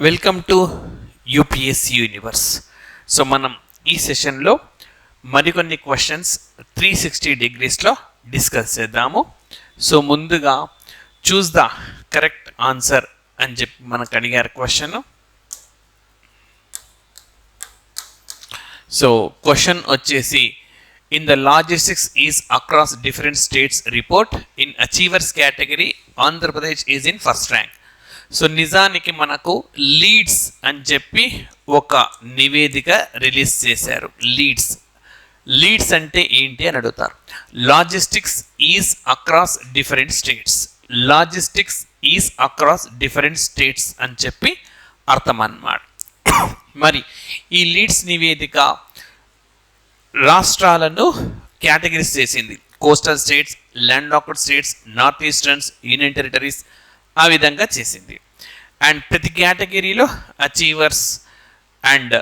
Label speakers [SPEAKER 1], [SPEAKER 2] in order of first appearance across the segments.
[SPEAKER 1] Welcome to UPSC universe. So మనం ఈ సెషన్లో మరికొన్ని క్వశ్చన్స్ 360 డిగ్రీస్లో డిస్కస్ చేద్దాము. సో ముందుగా చూస్ ద కరెక్ట్ ఆన్సర్ అని చెప్పి మనకు అడిగారు క్వశ్చన్. సో క్వశ్చన్ వచ్చేసి in the logistics is across different states report in achievers category Andhra Pradesh is in first rank. So నిజానికి మనకు లీడ్స్ అని చెప్పి ఒక నివేదిక రిలీజ్ చేశారు. లీడ్స్ అంటే ఏంటి అని అడుగుతారు. Logistics is across different states. Logistics is across different states అని చెప్పి అర్థం అన్నమాట. మరి ఈ లీడ్స్ నివేదిక రాష్ట్రాలను కేటగిరీస్ చేసింది. Coastal states, land locked states, north ఈస్టర్న్స్, union territories, ఆ విధంగా చేసింది. అండ్ ప్రతి కేటగిరీలో అచీవర్స్ అండ్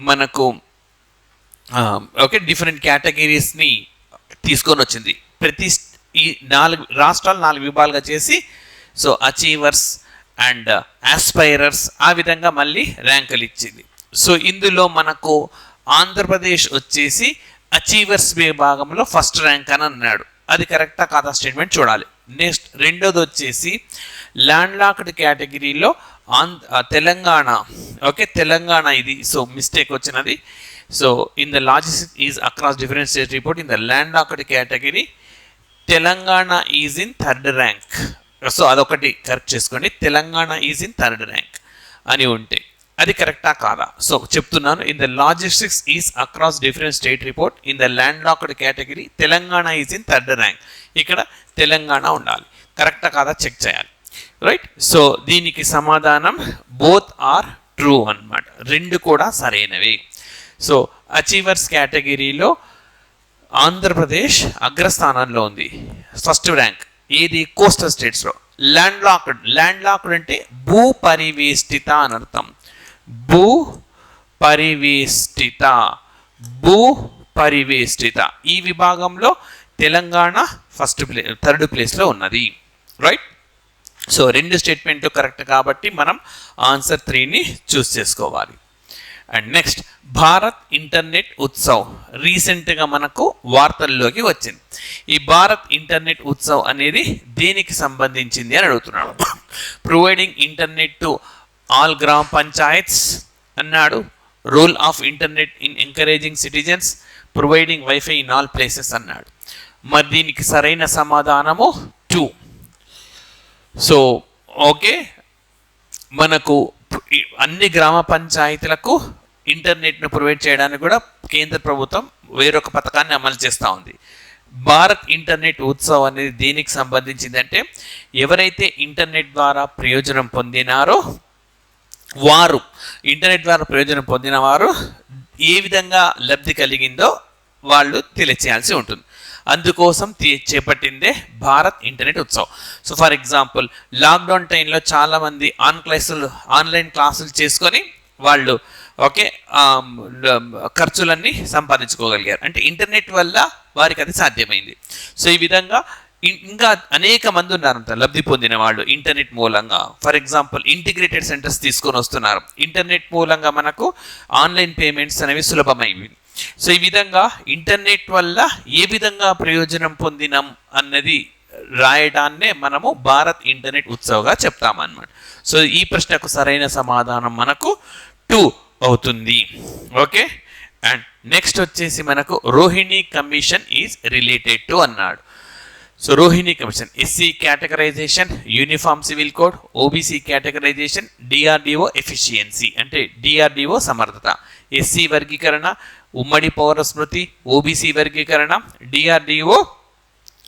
[SPEAKER 1] మనకు డిఫరెంట్ కేటగిరీస్ని తీసుకొని వచ్చింది. ఈ 4 రాష్ట్రాలు 4 విభాగాలుగా చేసి సో అచీవర్స్ అండ్ ఆస్పైరర్స్ ఆ విధంగా మళ్ళీ ర్యాంకులు ఇచ్చింది. సో ఇందులో మనకు ఆంధ్రప్రదేశ్ వచ్చేసి అచీవర్స్ విభాగంలో ఫస్ట్ ర్యాంక్ అని అన్నాడు. అది కరెక్టా కాదా స్టేట్మెంట్ చూడాలి. నెక్స్ట్ రెండోది వచ్చేసి ల్యాండ్ లాక్డ్ కేటగిరీలో తెలంగాణ. తెలంగాణ ఇది సో మిస్టేక్ వచ్చినది. So in the logistics is across different state report in the land locked category Telangana is in third rank. So అదొకటి కరెక్ట్ చేసుకోండి. Telangana is in third rank అని ఉంటే అది కరెక్టా కాదా. సో చెప్తున్నాను, in the logistics is across different state report in the land locked category Telangana is in third rank. ఇక్కడ తెలంగాణ ఉండాలి. కరెక్టా కాదా చెక్ చేయాలి. రైట్. సో దీనికి సమాధానం బోత్ ఆర్ ట్రూ అన్నమాట. రెండు కూడా సరైనవి. సో అచీవర్స్ కేటగిరీలో ఆంధ్రప్రదేశ్ అగ్రస్థానంలో ఉంది, ఫస్ట్ ర్యాంక్. ఏది? కోస్టల్ స్టేట్స్లో. ల్యాండ్ లాక్డ్ అంటే భూ పరివేష్టిత అని అర్థం. భూ పరివేష్టిత ఈ విభాగంలో తెలంగాణ థర్డ్ ప్లేస్లో ఉన్నది. రైట్. సో రెండు స్టేట్మెంట్లు కరెక్ట్ కాబట్టి మనం ఆన్సర్ 3ని చూస్ చేసుకోవాలి. And next Bharat internet Utsav రీసెంట్గా మనకు వార్తల్లోకి వచ్చింది. ఈ భారత్ ఇంటర్నెట్ ఉత్సవ్ అనేది దేనికి సంబంధించింది అని అడుగుతున్నాడు. ప్రొవైడింగ్ ఇంటర్నెట్ టు ఆల్ గ్రామ పంచాయత్స్ అన్నాడు. Role of internet in encouraging citizens, providing wifi in all places అన్నాడు. మరి దీనికి సరైన సమాధానము 2. సో మనకు అన్ని గ్రామ పంచాయతీలకు ఇంటర్నెట్ను ప్రొవైడ్ చేయడానికి కూడా కేంద్ర ప్రభుత్వం వేరొక పథకాన్ని అమలు చేస్తూ ఉంది. భారత్ ఇంటర్నెట్ ఉత్సవ్ అనేది దేనికి సంబంధించిందంటే ఎవరైతే ఇంటర్నెట్ ద్వారా ప్రయోజనం పొందినారో వారు ఏ విధంగా లబ్ధి కలిగిందో వాళ్ళు తెలియచేయాల్సి ఉంటుంది. అందుకోసం చేపట్టిందే Bharat internet Utsav. So for example lockdown టైంలో చాలామంది ఆన్లైన్ క్లాసులు చేసుకొని వాళ్ళు ఖర్చులన్నీ సంపాదించుకోగలిగారు. అంటే ఇంటర్నెట్ వల్ల వారికి అది సాధ్యమైంది. సో ఈ విధంగా ఇంకా అనేక మంది ఉన్నారంట లబ్ధి పొందిన వాళ్ళు ఇంటర్నెట్ మూలంగా. ఫర్ ఎగ్జాంపుల్ ఇంటిగ్రేటెడ్ సెంటర్స్ తీసుకొని వస్తున్నారు. ఇంటర్నెట్ మూలంగా మనకు ఆన్లైన్ పేమెంట్స్ అనేవి సులభమైనవి. సో ఈ విధంగా ఇంటర్నెట్ వల్ల ఏ విధంగా ప్రయోజనం పొందినాం అన్నది రాయడాన్నే మనము భారత్ ఇంటర్నెట్ ఉత్సవ్గా చెప్తామన్నమాట. సో ఈ ప్రశ్నకు సరైన సమాధానం మనకు 2 అవుతుంది. అండ్ నెక్స్ట్ వచ్చేసి మనకు Rohini commission is related to అన్నాడు. So Rohini commission SC categorization, uniform civil code, OBC categorization, DRDO efficiency అంటే డిఆర్డిఓ సమర్థత, ఎస్సీ వర్గీకరణ, ఉమ్మడి పౌర స్మృతి, ఓబీసీ వర్గీకరణ, డిఆర్డిఓ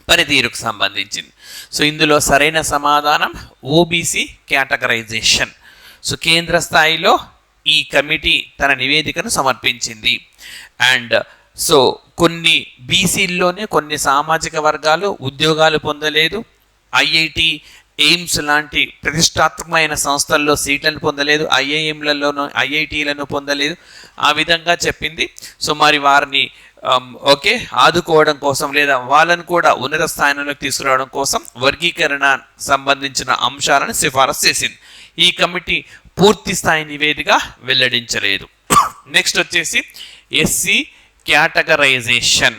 [SPEAKER 1] పనితీరుకు సంబంధించింది. సో ఇందులో సరైన సమాధానం ఓబీసీ కేటగరైజేషన్. సో కేంద్ర స్థాయిలో ఈ కమిటీ తన నివేదికను సమర్పించింది. అండ్ సో కొన్ని బీసీల్లోనే కొన్ని సామాజిక వర్గాలు ఉద్యోగాలు పొందలేదు. ఐఐటి, ఎయిమ్స్ లాంటి ప్రతిష్టాత్మకమైన సంస్థల్లో సీట్లను పొందలేదు. ఐఐటీలను పొందలేదు. ఆ విధంగా చెప్పింది. సో మరి వారిని ఆదుకోవడం కోసం లేదా వాళ్ళను కూడా ఉన్నత స్థానంలోకి తీసుకురావడం కోసం వర్గీకరణ సంబంధించిన అంశాలను సిఫారసు చేసింది. ఈ కమిటీ పూర్తి స్థాయి నివేదిక వెల్లడించలేదు. నెక్స్ట్ వచ్చేసి ఎస్సీ కేటగరైజేషన్,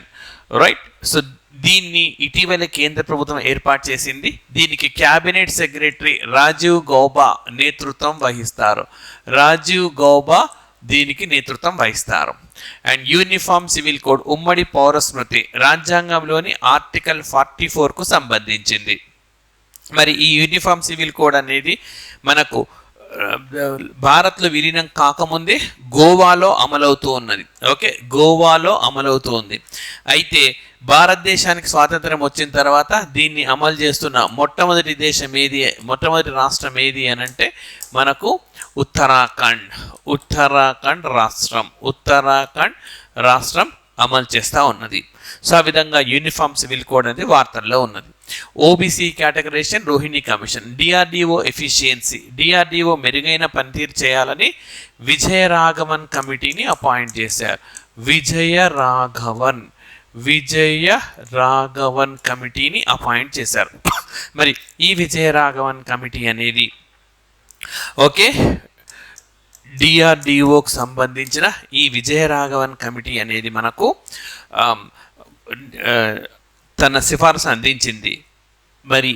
[SPEAKER 1] రైట్. సో దీన్ని ఇటీవల కేంద్ర ప్రభుత్వం ఏర్పాటు చేసింది. దీనికి క్యాబినెట్ సెక్రటరీ రాజీవ్ గౌబా నేతృత్వం వహిస్తారు. రాజీవ్ గౌబా దీనికి నేతృత్వం వహిస్తారు. అండ్ యూనిఫామ్ సివిల్ కోడ్ ఉమ్మడి పౌర స్మృతి రాజ్యాంగంలోని ఆర్టికల్ 44కు సంబంధించింది. మరి ఈ యూనిఫామ్ సివిల్ కోడ్ అనేది మనకు భారత్లో విలీనం కాకముందే గోవాలో అమలవుతూ ఉన్నది. ఓకే, గోవాలో అమలవుతూ ఉంది. అయితే భారతదేశానికి స్వాతంత్రం వచ్చిన తర్వాత దీన్ని అమలు చేస్తున్న మొట్టమొదటి రాష్ట్రం ఏది అని అంటే మనకు ఉత్తరాఖండ్ రాష్ట్రం అమలు చేస్తూ ఉన్నది. సో ఆ విధంగా యూనిఫామ్ సివిల్ కోడ్ అనేది వార్తల్లో ఉన్నది. OBC categorisation Rohini commission, DRDO efficiency, DRDO మెరుగైన పనితీరు చేయాలని విజయరాఘవన్ కమిటీని అపాయింట్ చేశారు. విజయరాఘవన్ కమిటీని అపాయింట్ చేశారు. మరి ఈ విజయరాఘవన్ కమిటీ అనేది ఓకే డిఆర్డిఓకి సంబంధించిన ఈ విజయరాఘవన్ కమిటీ అనేది మనకు తన సిఫార్సు అందించింది. మరి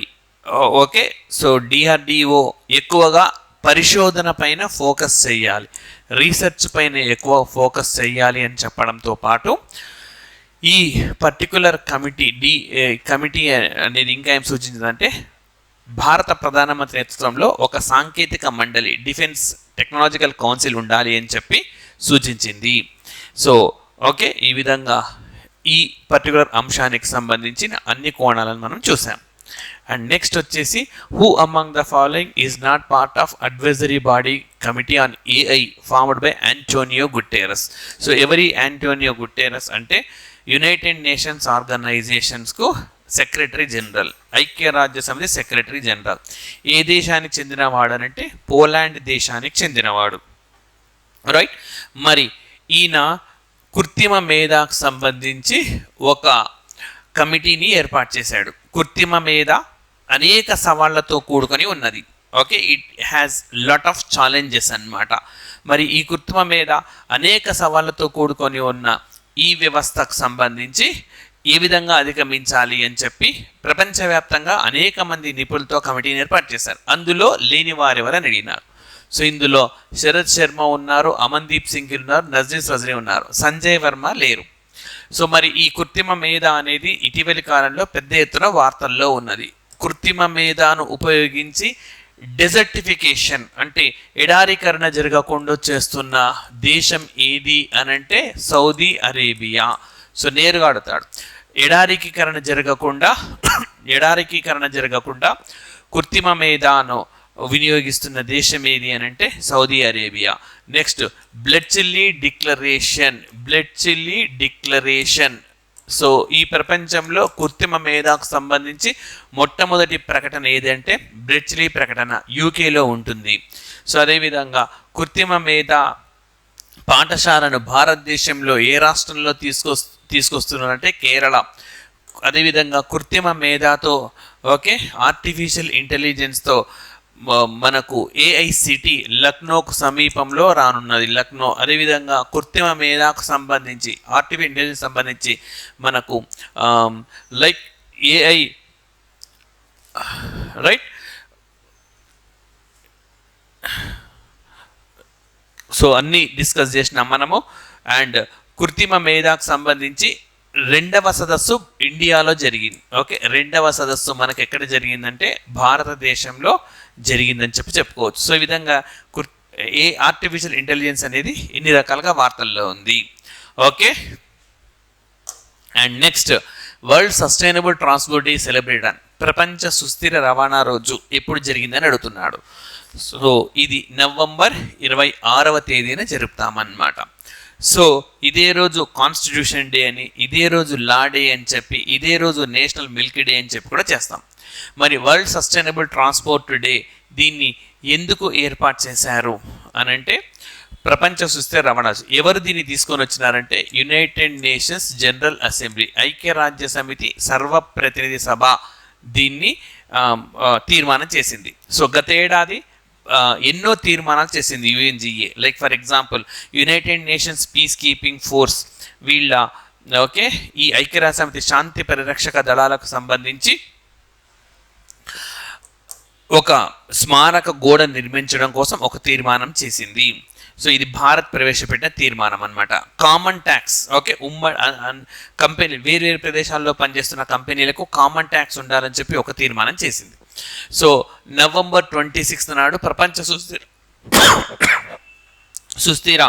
[SPEAKER 1] ఓకే, సో డిఆర్డిఓ ఎక్కువగా పరిశోధన పైన ఫోకస్ చేయాలి, రీసెర్చ్ పైన ఎక్కువ ఫోకస్ చేయాలి అని చెప్పడంతో పాటు ఈ పర్టికులర్ కమిటీ అనేది ఇంకా ఏం సూచించిందంటే భారత ప్రధానమంత్రి నేతృత్వంలో ఒక సాంకేతిక మండలి డిఫెన్స్ టెక్నాలజికల్ కౌన్సిల్ ఉండాలి అని చెప్పి సూచించింది. సో ఓకే, ఈ విధంగా ఈ పర్టికులర్ అంశానికి సంబంధించిన అన్ని కోణాలను మనం చూసాం. అండ్ నెక్స్ట్ వచ్చేసి who among the following is not part of advisory body committee on AI formed by Antonio Guterres. So ఎవరి ఆంటోనియో గుటెరస్ అంటే యునైటెడ్ నేషన్స్ ఆర్గనైజేషన్స్కు సెక్రటరీ జనరల్, ఐక్యరాజ్య సమితి సెక్రటరీ జనరల్. ఏ దేశానికి చెందినవాడు అంటే పోలాండ్ దేశానికి చెందినవాడు, రైట్. మరి ఈయన కృత్రిమ మేధకు సంబంధించి ఒక కమిటీని ఏర్పాటు చేశాడు. కృత్రిమ మేధ అనేక సవాళ్లతో కూడుకొని ఉన్నది. Okay, it has lot of challenges అన్నమాట. మరి ఈ కృత్రిమ మేధ అనేక సవాళ్లతో కూడుకొని ఉన్న ఈ వ్యవస్థకు సంబంధించి ఏ విధంగా అధిగమించాలి అని చెప్పి ప్రపంచవ్యాప్తంగా అనేక మంది నిపుణులతో కమిటీని ఏర్పాటు చేశారు. అందులో లేని వారెవరని అడిగినారు. సో ఇందులో శరత్ శర్మ ఉన్నారు, అమన్దీప్ సింగ్ ఉన్నారు, నజీర్ రజనీ ఉన్నారు, సంజయ్ వర్మ లేరు. సో మరి ఈ కృత్రిమ మేధ అనేది ఇటీవలి కాలంలో పెద్ద ఎత్తున వార్తల్లో ఉన్నది. కృత్రిమ మేధను ఉపయోగించి డెజర్టిఫికేషన్ అంటే ఎడారీకరణ జరగకుండా చేస్తున్న దేశం ఏది అనంటే సౌదీ అరేబియా. సో నేరుగా అడుగుతాడు, ఎడారీకరణ జరగకుండా కృత్రిమ మేధను వినియోగిస్తున్న దేశం ఏది అని అంటే Saudi Arabia. Next blood chilli declaration. So ఈ ప్రపంచంలో కృత్రిమ మేధకు సంబంధించి మొట్టమొదటి ప్రకటన ఏదంటే బ్లడ్ చిల్లీ ప్రకటన యూకేలో ఉంటుంది. సో అదేవిధంగా కృత్రిమ మేధ పాఠశాలను భారతదేశంలో ఏ రాష్ట్రంలో తీసుకొస్తున్నారంటే కేరళ. అదేవిధంగా కృత్రిమ మేధతో ఓకే ఆర్టిఫిషియల్ ఇంటెలిజెన్స్తో మనకు ఏఐసిటి లక్నోకు సమీపంలో రానున్నది, లక్నో. అదేవిధంగా కృత్రిమ మేధకు సంబంధించి ఆర్టిఫిషియల్ ఇంటెలిజెన్స్ సంబంధించి మనకు లైక్ ఏఐ రైట్. సో అన్నీ డిస్కస్ చేసినాం మనము. అండ్ కృత్రిమ మేధకు సంబంధించి రెండవ సదస్సు ఇండియాలో జరిగింది. ఓకే, రెండవ సదస్సు మనకు ఎక్కడ జరిగిందంటే భారతదేశంలో జరిగిందని చెప్పుకోవచ్చు. సో ఈ విధంగా ఏ ఆర్టిఫిషియల్ ఇంటెలిజెన్స్ అనేది ఇన్ని రకాలుగా వార్తల్లో ఉంది. Okay, and next world sustainable transport day celebrate ప్రపంచ సుస్థిర రవాణా రోజు ఎప్పుడు జరిగిందని అడుగుతున్నాడు. సో ఇది నవంబర్ 26వ తేదీన జరుపుతామన్నమాట. సో ఇదే రోజు కాన్స్టిట్యూషన్ డే అని, ఇదే రోజు లా డే అని చెప్పి, ఇదే రోజు నేషనల్ మిల్క్ డే అని చెప్పి కూడా చేస్తాం. మరి వరల్డ్ సస్టైనబుల్ ట్రాన్స్పోర్ట్ డే దీన్ని ఎందుకు ఏర్పాటు చేశారు అని అంటే ప్రపంచ సుస్థిర రవాణా. ఎవరు దీన్ని తీసుకొని వచ్చినారంటే యునైటెడ్ నేషన్స్ జనరల్ అసెంబ్లీ, ఐక్యరాజ్య సమితి సర్వప్రతినిధి సభ దీన్ని తీర్మానం చేసింది. సో గత ఏడాది ఎన్నో తీర్మానాలు చేసింది UNGA. Like for example United nations piece keeping force వీళ్ళ ఓకే ఈ ఐక్యరాజ్య సమితి శాంతి పరిరక్షక దళాలకు సంబంధించి ఒక స్మారక గోడ నిర్మించడం కోసం ఒక తీర్మానం చేసింది. సో ఇది భారత్ ప్రవేశపెట్టిన తీర్మానం అనమాట. కామన్ ట్యాక్స్ ఓకే కంపెనీ వేరు ప్రదేశాల్లో పనిచేస్తున్న కంపెనీలకు కామన్ ట్యాక్స్ ఉండాలని చెప్పి ఒక తీర్మానం చేసింది. సో నవంబర్ 26 నాడు ప్రపంచ సుస్థిర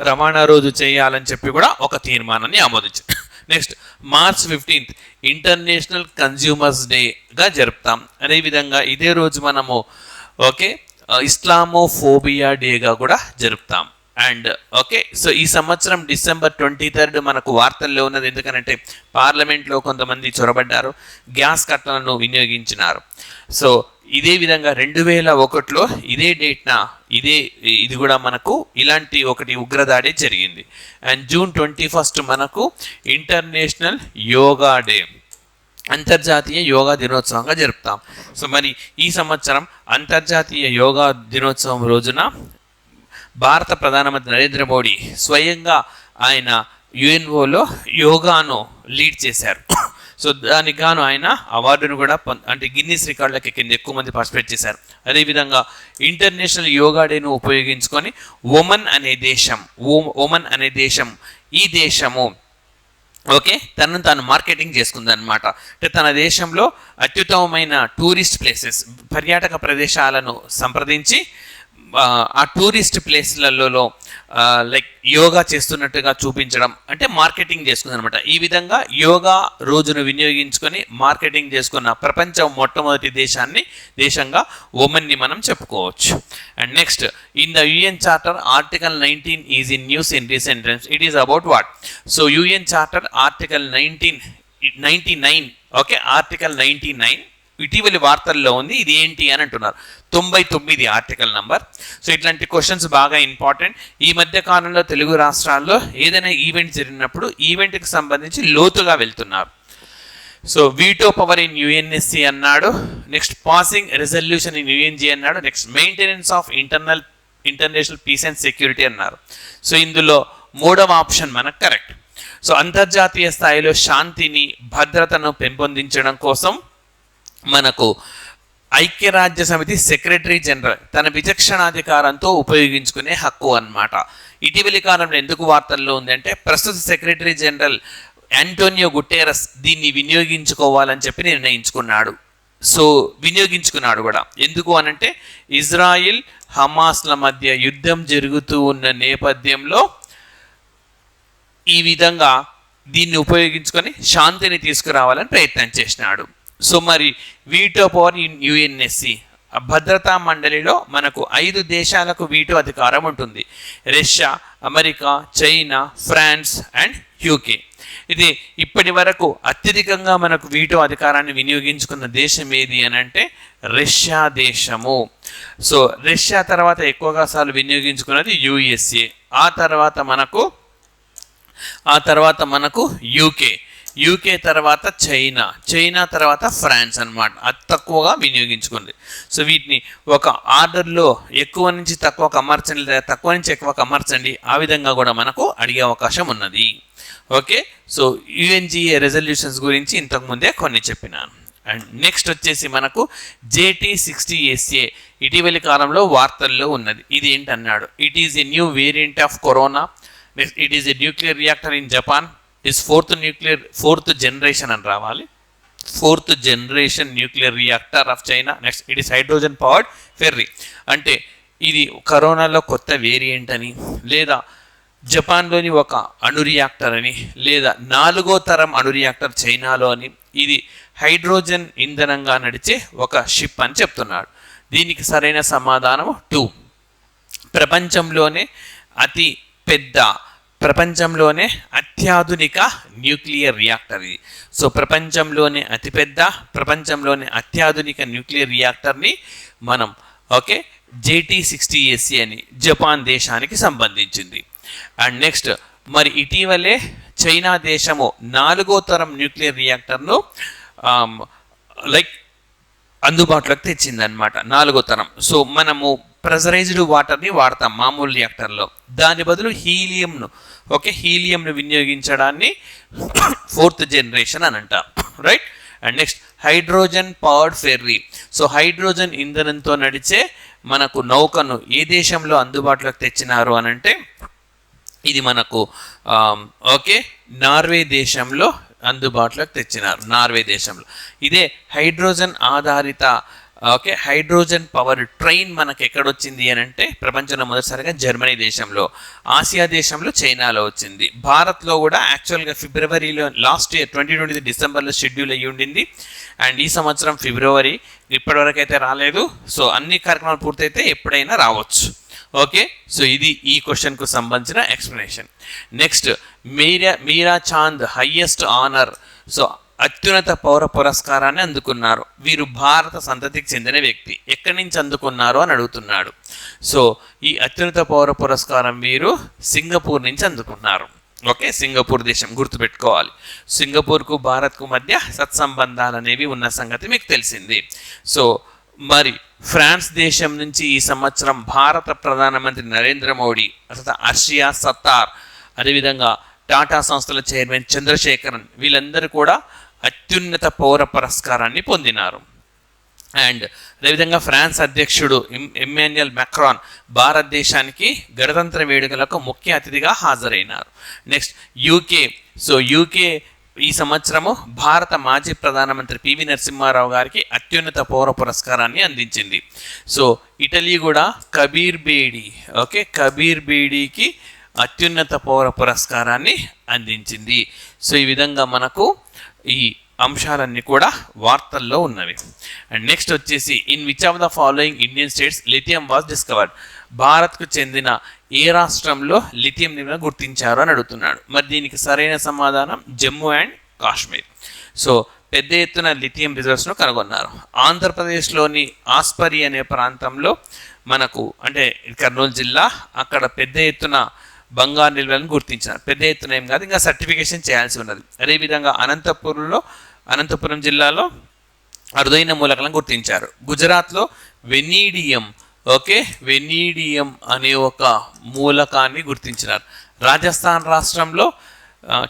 [SPEAKER 1] రవాణా రోజు చేయాలని చెప్పి కూడా ఒక తీర్మానాన్ని ఆమోదించింది. నెక్స్ట్ మార్చ్ 15 ఇంటర్నేషనల్ కన్జ్యూమర్స్ డేగా జరుపుతాం. అదేవిధంగా ఇదే రోజు మనము ఓకే ఇస్లామోఫోబియా డేగా కూడా జరుపుతాం. అండ్ ఓకే సో ఈ సంవత్సరం డిసెంబర్ 23 మనకు వార్తల్లో ఉన్నది. ఎందుకనంటే పార్లమెంట్లో కొంతమంది చొరబడ్డారు, గ్యాస్ కట్టలను వినియోగించినారు. సో ఇదే విధంగా 2001లో ఇదే డేట్న ఇది కూడా మనకు ఇలాంటి ఒకటి ఉగ్రదాడి జరిగింది. అండ్ జూన్ 21 మనకు ఇంటర్నేషనల్ యోగా డే, అంతర్జాతీయ యోగా దినోత్సవంగా జరుపుతాం. సో మరి ఈ సంవత్సరం అంతర్జాతీయ యోగా దినోత్సవం రోజున భారత ప్రధానమంత్రి నరేంద్ర మోడీ స్వయంగా ఆయన యుఎన్ఓలో యోగాను లీడ్ చేశారు. సో దానికి గాను ఆయన అవార్డును కూడా అంటే గిన్నీస్ రికార్డులకి కింద ఎక్కువ మంది పార్టిసిపేట్ చేశారు. అదేవిధంగా ఇంటర్నేషనల్ యోగా డేను ఉపయోగించుకొని ఒమన్ అనే దేశం ఈ దేశము ఓకే తనను తాను మార్కెటింగ్ చేసుకుందనమాట. అంటే తన దేశంలో అత్యుత్తమమైన టూరిస్ట్ ప్లేసెస్ పర్యాటక ప్రదేశాలను సంప్రదించి ఆ టూరిస్ట్ ప్లేస్లలో లైక్ యోగా చేస్తున్నట్టుగా చూపించడం అంటే మార్కెటింగ్ చేసుకుంది అనమాట. ఈ విధంగా యోగా రోజును వినియోగించుకొని మార్కెటింగ్ చేసుకున్న ప్రపంచం మొట్టమొదటి దేశంగా ఒమన్ని మనం చెప్పుకోవచ్చు. And next in the UN charter article 19 is in news in recent times. It is about what? So UN charter article 99 okay article 99 ఇటీవలి వార్తల్లో ఉంది. ఇది ఏంటి అని అంటున్నారు. 99 ఆర్టికల్ నంబర్. సో ఇట్లాంటి క్వశ్చన్స్ బాగా ఇంపార్టెంట్. ఈ మధ్య కాలంలో తెలుగు రాష్ట్రాల్లో ఏదైనా ఈవెంట్ జరిగినప్పుడు ఈవెంట్కి సంబంధించి లోతుగా వెళ్తున్నారు. So veto power in UNSC అన్నాడు. Next passing resolution in UNGA అన్నాడు. Next maintenance of international peace and security అన్నారు. సో ఇందులో మూడవ ఆప్షన్ మనకు కరెక్ట్. సో అంతర్జాతీయ స్థాయిలో శాంతిని భద్రతను పెంపొందించడం కోసం మనకు ఐక్యరాజ్య సమితి సెక్రటరీ జనరల్ తన విచక్షణాధికారంతో ఉపయోగించుకునే హక్కు అన్నమాట. ఇటీవలి కాలంలో ఎందుకు వార్తల్లో ఉందంటే ప్రస్తుత సెక్రటరీ జనరల్ యాంటోనియో గుటెరస్ దీన్ని వినియోగించుకోవాలని చెప్పి నిర్ణయించుకున్నాడు. సో వినియోగించుకున్నాడు కూడా. ఎందుకు అనంటే ఇజ్రాయిల్ హమాస్ల మధ్య యుద్ధం జరుగుతూ ఉన్న నేపథ్యంలో ఈ విధంగా దీన్ని ఉపయోగించుకొని శాంతిని తీసుకురావాలని ప్రయత్నం చేసినాడు. సో మరి వీటో పవర్ ఇన్ యుఎన్ఎస్సి భద్రతా మండలిలో మనకు 5 దేశాలకు వీటో అధికారం ఉంటుంది. Russia, America, China, France and UK. ఇది ఇప్పటి వరకు అత్యధికంగా మనకు వీటో అధికారాన్ని వినియోగించుకున్న దేశం ఏది అని అంటే రష్యా దేశము. సో రష్యా తర్వాత ఎక్కువగా సార్లు వినియోగించుకున్నది యుఎస్ఏ. ఆ తర్వాత మనకు యూకే తర్వాత చైనా తర్వాత ఫ్రాన్స్ అన్నమాట అతి తక్కువగా వినియోగించుకుంది. సో వీటిని ఒక ఆర్డర్లో ఎక్కువ నుంచి తక్కువకు అమర్చండి లేదా తక్కువ నుంచి ఎక్కువకు అమర్చండి, ఆ విధంగా కూడా మనకు అడిగే అవకాశం ఉన్నది. ఓకే సో యుఎన్జిఏ రెజల్యూషన్స్ గురించి ఇంతకుముందే కొన్ని చెప్పినాను. అండ్ నెక్స్ట్ వచ్చేసి మనకు JT60SA ఇటీవలి కాలంలో వార్తల్లో ఉన్నది. ఇది ఏంటన్నాడు. It is a new variant of corona. It is a nuclear reactor in Japan. Is fourth generation అని రావాలి. 4th generation nuclear reactor of China. Next it is hydrogen powered ferry. అంటే ఇది కరోనాలో కొత్త వేరియంట్ అని, లేదా జపాన్లోని ఒక అణు రియాక్టర్ అని, లేదా 4వ తరం అణు రియాక్టర్ చైనాలో అని, ఇది హైడ్రోజన్ ఇంధనంగా నడిచే ఒక షిప్ అని చెప్తున్నాడు. దీనికి సరైన సమాధానం 2. ప్రపంచంలోనే అత్యాధునిక న్యూక్లియర్ రియాక్టర్ ఇది. సో ప్రపంచంలోనే అత్యాధునిక న్యూక్లియర్ రియాక్టర్ని మనం ఓకే JT60AC అని జపాన్ దేశానికి సంబంధించింది. అండ్ నెక్స్ట్ మరి ఇటీవలే చైనా దేశము 4వ తరం న్యూక్లియర్ రియాక్టర్ను అందుబాటులోకి తెచ్చిందనమాట. 4వ తరం. సో మనము ప్రెజరైజ్డ్ వాటర్ని వాడతాం మామూలు రియాక్టర్లో. దాని బదులు హీలియంను హీలియంను వినియోగించడాన్ని ఫోర్త్ జనరేషన్ అని అంటారు, right. And next hydrogen powered ferry. So hydrogen ఇంధనంతో నడిచే మనకు నౌకను ఏ దేశంలో అందుబాటులోకి తెచ్చినారు అని అంటే ఇది మనకు నార్వే దేశంలో అందుబాటులోకి తెచ్చినారు. నార్వే దేశంలో ఇదే హైడ్రోజన్ ఆధారిత హైడ్రోజన్ పవర్ ట్రైన్ మనకు ఎక్కడొచ్చింది అని అంటే ప్రపంచంలో మొదటిసారిగా జర్మనీ దేశంలో, ఆసియా దేశంలో చైనాలో వచ్చింది. భారత్లో కూడా యాక్చువల్గా ఫిబ్రవరిలో లాస్ట్ ఇయర్ 2023 డిసెంబర్లో షెడ్యూల్ అయ్యి ఉండింది. అండ్ ఈ సంవత్సరం ఫిబ్రవరి ఇప్పటివరకు అయితే రాలేదు. సో అన్ని కార్యక్రమాలు పూర్తయితే ఎప్పుడైనా రావచ్చు. ఓకే, సో ఇది ఈ క్వశ్చన్కు సంబంధించిన ఎక్స్ప్లెనేషన్. నెక్స్ట్ మీరా చాంద్ హయ్యెస్ట్ ఆనర్. సో అత్యున్నత పౌర పురస్కారాన్ని అందుకున్నారు. వీరు భారత సంతతికి చెందిన వ్యక్తి. ఎక్కడి నుంచి అందుకున్నారు అని అడుగుతున్నాడు. సో ఈ అత్యున్నత పౌర పురస్కారం వీరు సింగపూర్ నుంచి అందుకున్నారు. సింగపూర్ దేశం గుర్తుపెట్టుకోవాలి. సింగపూర్కు భారత్కు మధ్య సత్సంబంధాలు అనేవి ఉన్న సంగతి మీకు తెలిసింది. సో మరి ఫ్రాన్స్ దేశం నుంచి ఈ సంవత్సరం భారత ప్రధానమంత్రి నరేంద్ర మోడీ, అర్షియా సత్తార్, అదేవిధంగా టాటా సంస్థల చైర్మన్ చంద్రశేఖరన్ వీళ్ళందరూ కూడా అత్యున్నత పౌర పురస్కారాన్ని పొందినారు. అండ్ అదేవిధంగా ఫ్రాన్స్ అధ్యక్షుడు ఎమ్మాన్యుయల్ మ్యాక్రాన్ భారతదేశానికి గణతంత్ర వేడుకలకు ముఖ్య అతిథిగా హాజరైనారు. Next UK. సో యూకే ఈ సంవత్సరము భారత మాజీ ప్రధానమంత్రి పివి నరసింహారావు గారికి అత్యున్నత పౌర పురస్కారాన్ని అందించింది. సో ఇటలీ కూడా కబీర్ బేడీకి అత్యున్నత పౌర పురస్కారాన్ని అందించింది. సో ఈ విధంగా మనకు ఈ అంశాలన్నీ కూడా వార్తల్లో ఉన్నవి. అండ్ నెక్స్ట్ వచ్చేసి in which of the following Indian states lithium was discovered. భారత్కు చెందిన ఏ రాష్ట్రంలో లిథియం నిల్వను గుర్తించారు అని అడుగుతున్నాడు. మరి దీనికి సరైన సమాధానం జమ్మూ అండ్ కాశ్మీర్. సో పెద్ద ఎత్తున లిథియం రిజర్వ్స్ను కనుగొన్నారు. ఆంధ్రప్రదేశ్లోని ఆస్పరి అనే ప్రాంతంలో మనకు అంటే కర్నూలు జిల్లా, అక్కడ పెద్ద ఎత్తున బంగారు నిల్వలను గుర్తించారు. పెద్ద ఎత్తున ఏం కాదు, ఇంకా సర్టిఫికేషన్ చేయాల్సి ఉన్నది. అదేవిధంగా అనంతపురం జిల్లాలో అరుదైన మూలకాలను గుర్తించారు. గుజరాత్లో వెనీడియం అనే ఒక మూలకాన్ని గుర్తించినారు. రాజస్థాన్ రాష్ట్రంలో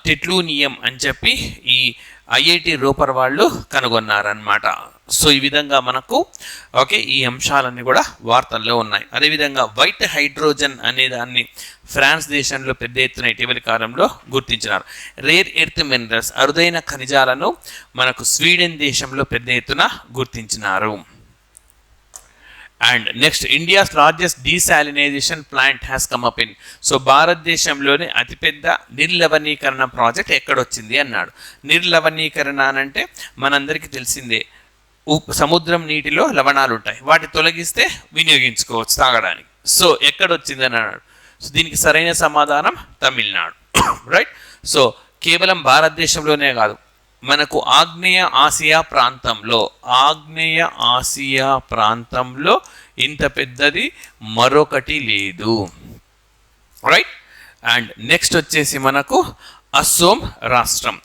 [SPEAKER 1] టెట్లూనియం అని చెప్పి ఈ ఐఐటి రూపర్ వాళ్ళు కనుగొన్నారనమాట. సో ఈ విధంగా మనకు ఈ అంశాలన్నీ కూడా వార్తల్లో ఉన్నాయి. అదేవిధంగా వైట్ హైడ్రోజన్ అనే దాన్ని ఫ్రాన్స్ దేశంలో పెద్ద ఎత్తున ఇటీవలి కాలంలో గుర్తించినారు. రేర్ ఎర్త్ మినరల్స్ అరుదైన ఖనిజాలను మనకు స్వీడన్ దేశంలో పెద్ద ఎత్తున గుర్తించినారు. And next India's largest desalination plant has come up in. So భారతదేశంలోని అతిపెద్ద నిర్లవణీకరణ ప్రాజెక్ట్ ఎక్కడొచ్చింది అన్నాడు. నిర్లవణీకరణ అంటే మనందరికీ తెలిసిందే, సముద్రం నీటిలో లవణాలు ఉంటాయి, వాటి తొలగిస్తే వినియోగించుకోవచ్చు తాగడానికి. సో ఎక్కడొచ్చింది అని అన్నాడు. సో దీనికి సరైన సమాధానం తమిళనాడు, రైట్. సో కేవలం భారతదేశంలోనే కాదు, మనకు ఆగ్నేయ ఆసియా ప్రాంతంలో ఇంత పెద్దది మరొకటి లేదు, రైట్. అండ్ నెక్స్ట్ వచ్చేసి మనకు అస్సోం రాష్ట్రం.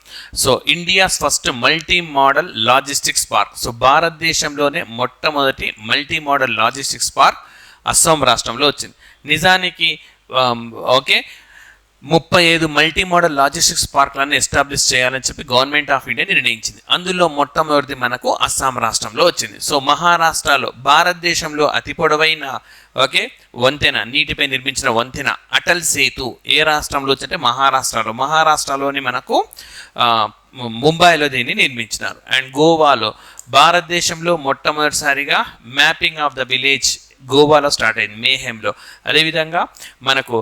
[SPEAKER 1] So India's first multi modal logistics park. So భారతదేశంలోనే మొట్టమొదటి multi modal logistics park Assam రాష్ట్రంలో వచ్చింది. నిజానికి 35 మల్టీ మోడల్ లాజిస్టిక్స్ పార్క్లను ఎస్టాబ్లిష్ చేయాలని చెప్పి గవర్నమెంట్ ఆఫ్ ఇండియా నిర్ణయించింది. అందులో మొట్టమొదటిది మనకు అస్సాం రాష్ట్రంలో వచ్చింది. సో మహారాష్ట్రలో భారతదేశంలో అతి పొడవైన వంతెన, నీటిపై నిర్మించిన వంతెన అటల్ సేతు ఏ రాష్ట్రంలో వచ్చిందంటే మహారాష్ట్రలోని మనకు ముంబైలో దీన్ని నిర్మించినారు. అండ్ గోవాలో భారతదేశంలో మొట్టమొదటిసారిగా మ్యాపింగ్ ఆఫ్ ద విలేజ్ గోవాలో స్టార్ట్ అయింది, మేహెంలో. అదేవిధంగా మనకు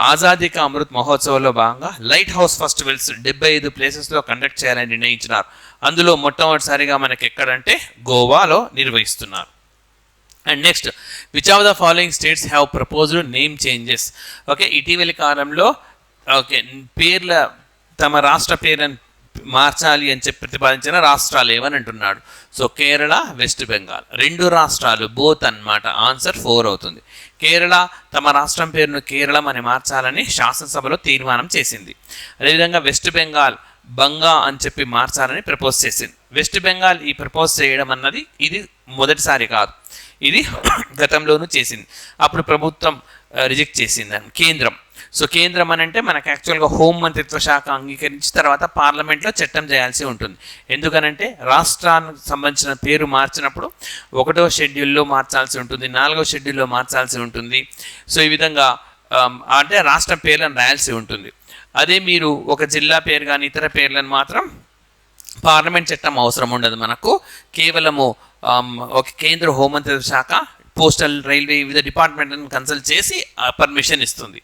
[SPEAKER 1] ఆజాదీ కా అమృత్ మహోత్సవంలో భాగంగా లైట్ హౌస్ ఫెస్టివల్స్ 75 ప్లేసెస్లో కండక్ట్ చేయాలని నిర్ణయించినారు. అందులో మొట్టమొదటిసారిగా మనకి ఎక్కడంటే గోవాలో నిర్వహిస్తున్నారు. And next which of the following states have proposed name changes. ఇటీవలి కాలంలో తమ రాష్ట్ర పేరును మార్చాలి అని చెప్పి ప్రతిపాదించిన రాష్ట్రాలు ఏమని అంటున్నాడు. సో కేరళ, వెస్ట్ బెంగాల్ 2 రాష్ట్రాలు బోత్ అన్నమాట. ఆన్సర్ 4 అవుతుంది. కేరళ తమ రాష్ట్రం పేరును కేరళం అని మార్చాలని శాసనసభలో తీర్మానం చేసింది. అదేవిధంగా వెస్ట్ బెంగాల్ బంగా అని చెప్పి మార్చాలని ప్రపోజ్ చేసింది. వెస్ట్ బెంగాల్ ఈ ప్రపోజ్ చేయడం అన్నది ఇది మొదటిసారి కాదు. ఇది గతంలోనూ చేసింది, అప్పుడు ప్రభుత్వం రిజెక్ట్ చేసిందని కేంద్రం. సో కేంద్రం అని అంటే మనకు యాక్చువల్గా హోం మంత్రిత్వ శాఖ అంగీకరించి తర్వాత పార్లమెంట్లో చట్టం చేయాల్సి ఉంటుంది. ఎందుకనంటే రాష్ట్రానికి సంబంధించిన పేరు మార్చినప్పుడు 1వ షెడ్యూల్లో మార్చాల్సి ఉంటుంది, 4వ షెడ్యూల్లో మార్చాల్సి ఉంటుంది. సో ఈ విధంగా అంటే రాష్ట్రం పేర్లను రాయాల్సి ఉంటుంది. అదే మీరు ఒక జిల్లా పేరు కానీ ఇతర పేర్లను మాత్రం పార్లమెంట్ చట్టం అవసరం ఉండదు మనకు. కేవలము ఒక కేంద్ర హోంమంత్రిత్వ శాఖ పోస్టల్ రైల్వే వివిధ డిపార్ట్మెంట్లను కన్సల్ట్ చేసి పర్మిషన్ ఇస్తుంది.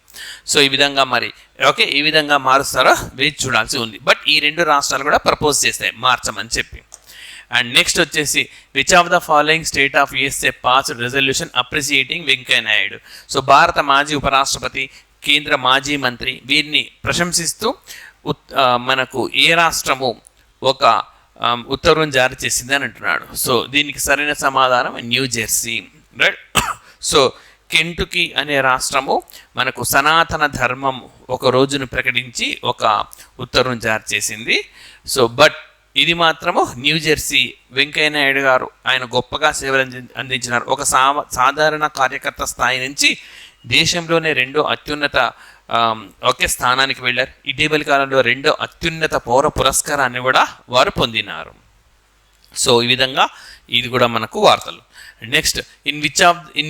[SPEAKER 1] సో ఈ విధంగా మరి ఓకే ఈ విధంగా మారుస్తారో వేచి చూడాల్సి ఉంది. బట్ ఈ 2 రాష్ట్రాలు కూడా ప్రపోజ్ చేస్తాయి మార్చమని చెప్పి. అండ్ నెక్స్ట్ వచ్చేసి which of the following state of USA passed resolution అప్రిసియేటింగ్ Venkaiah Naidu. So భారత మాజీ ఉపరాష్ట్రపతి, కేంద్ర మాజీ మంత్రి వీరిని ప్రశంసిస్తూ మనకు ఏ రాష్ట్రము ఒక ఉత్తర్వును జారీ చేసింది అని అంటున్నాడు. సో దీనికి సరైన సమాధానం new Jersey, right. So Kentucky అనే రాష్ట్రము మనకు సనాతన ధర్మం ఒక రోజును ప్రకటించి ఒక ఉత్తర్వును జారీ చేసింది. సో బట్ ఇది మాత్రము న్యూ జెర్సీ వెంకయ్య నాయుడు గారు ఆయన గొప్పగా సేవలు అందించినారు. ఒక సాధారణ కార్యకర్త స్థాయి నుంచి దేశంలోనే 2వ అత్యున్నత ఒకే స్థానానికి వెళ్ళారు. ఇటీవలి కాలంలో 2వ అత్యున్నత పౌర పురస్కారాన్ని కూడా వారు పొందినారు. సో ఈ విధంగా ఇది కూడా మనకు వార్తలు. Next in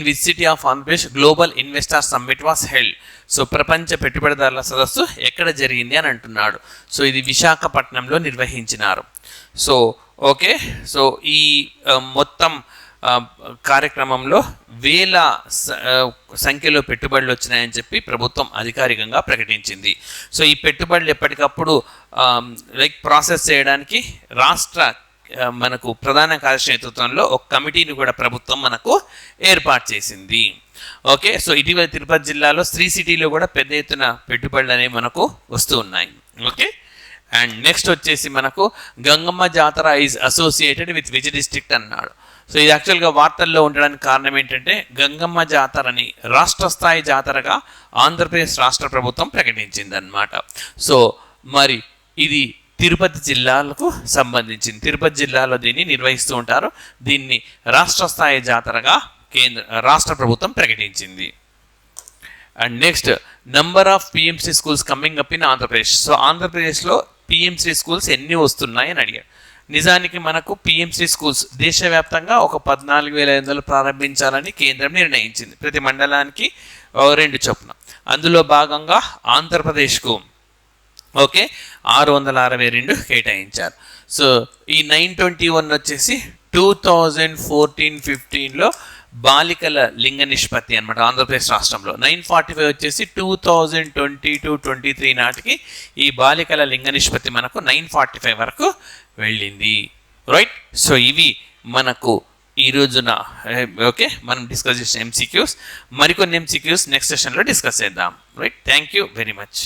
[SPEAKER 1] which city of Andhra Pradesh global investor summit was held. So ప్రపంచ పెట్టుబడిదారుల సదస్సు ఎక్కడ జరిగింది అని అంటున్నాడు. సో ఇది విశాఖపట్నంలో నిర్వహించినారు. సో ఓకే సో ఈ మొత్తం కార్యక్రమంలో వేల సంఖ్యలో పెట్టుబడులు వచ్చినాయని చెప్పి ప్రభుత్వం అధికారికంగా ప్రకటించింది. సో ఈ పెట్టుబడులు ఎప్పటికప్పుడు ప్రాసెస్ చేయడానికి రాష్ట్ర మనకు ప్రధాన కార్యదర్శి నేతృత్వంలో ఒక కమిటీని కూడా ప్రభుత్వం మనకు ఏర్పాటు చేసింది. ఓకే సో ఇటీవల తిరుపతి జిల్లాలో శ్రీ సిటీలో కూడా పెద్ద ఎత్తున పెట్టుబడులు అనేవి మనకు వస్తూ ఉన్నాయి. ఓకే అండ్ నెక్స్ట్ వచ్చేసి మనకు గంగమ్మ జాతర is associated with which district అన్నాడు. సో ఇది యాక్చువల్గా వార్తల్లో ఉండడానికి కారణం ఏంటంటే గంగమ్మ జాతరని రాష్ట్ర స్థాయి జాతరగా ఆంధ్రప్రదేశ్ రాష్ట్ర ప్రభుత్వం ప్రకటించింది అన్నమాట. సో మరి ఇది తిరుపతి జిల్లాలకు సంబంధించింది. తిరుపతి జిల్లాలో దీన్ని నిర్వహిస్తూ ఉంటారు. దీన్ని రాష్ట్ర స్థాయి జాతరగా రాష్ట్ర ప్రభుత్వం ప్రకటించింది. And next number of PMC schools coming up in Andhra Pradesh. So ఆంధ్రప్రదేశ్లో పిఎంసి స్కూల్స్ ఎన్ని వస్తున్నాయి అని అడిగారు. నిజానికి మనకు పిఎంసి స్కూల్స్ దేశవ్యాప్తంగా ఒక 14,500 ప్రారంభించాలని కేంద్రం నిర్ణయించింది. ప్రతి మండలానికి 2 చొప్పున. అందులో భాగంగా ఆంధ్రప్రదేశ్కు ఓకే 662 కేటాయించారు. సో ఈ 921 వచ్చేసి 2014-15లో బాలికల లింగ నిష్పత్తి అనమాట ఆంధ్రప్రదేశ్ రాష్ట్రంలో. 945 వచ్చేసి 2022-23 నాటికి ఈ బాలికల లింగ నిష్పత్తి మనకు 945 వరకు వెళ్ళింది, రైట్. సో ఇవి మనకు ఈ రోజున ఓకే మనం డిస్కస్ చేసిన ఎంసీక్యూస్. మరికొన్ని ఎంసీక్యూస్ నెక్స్ట్ సెషన్లో డిస్కస్ చేద్దాం, right. Thank you very much.